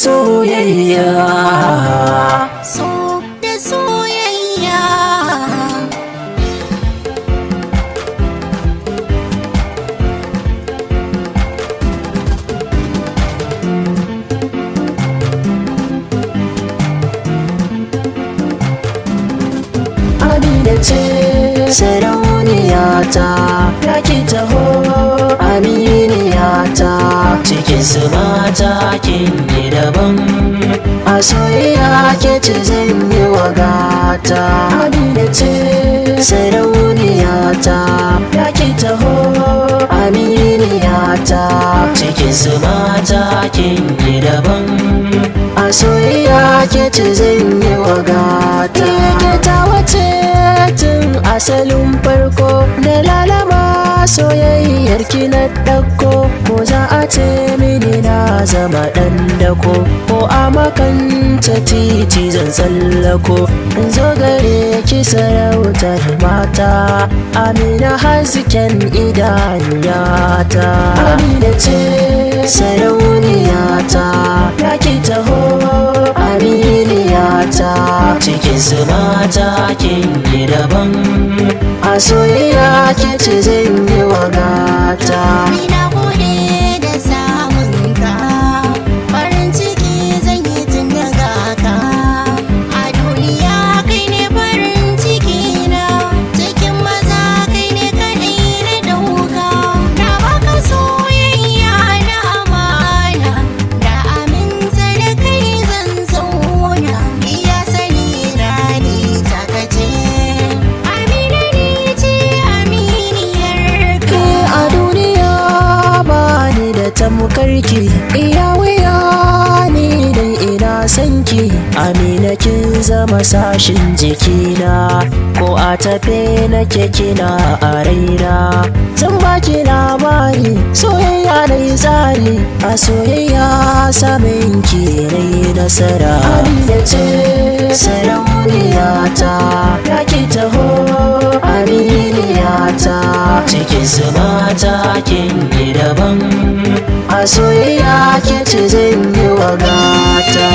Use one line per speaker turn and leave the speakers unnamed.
soyayya.
So da soyayya.
Amina ce sarauniyata, ya ki taho aminiyata, cikin su mata kin yi daban, a soyayya ke ce zan yi wa gata. Amina ce sarauniyata, ya ki taho aminiyata, cikin su mata kin yi daban, a soyayya ke ce zan yi wa gata. Ke ta wace tun asalin farko, da lalama soyayyar ki na ɗauko, ko za a ce mini na zama ɗan dako, ko a makanta titi zan tsallako, in zo gare ki sarautar mata, Amina hasken idaniyata. Amina ce sarauniyata, ya ki taho aminiyata, cikin su mata kin yi daban, a soyayya ke ce zan yi wa gata.
Ina gode da samun ka, farin ciki zan yi tun daga ka. A duniya kai ne farin ciki na, cikin maza kai ne kaɗai na ɗauka. Na baka soyayya na amana, da aminta da kai zan zauna. Iya sani na ni takace, Amina ni ce aminiyar ka.
Ke a duniya ba ni da tamkarki, iya wuya ni dai ina sanki. Amina kin zama sashin jikina, ko a tafe nake kina a raina, zan baki labari soyayya na yi tsari, a soyayya samun ki rai nasara. Amina ce sarauniyata, ya ki taho aminiyata, cikin su mata kin yi daban, a soyayya ke ce zan yi wa gata.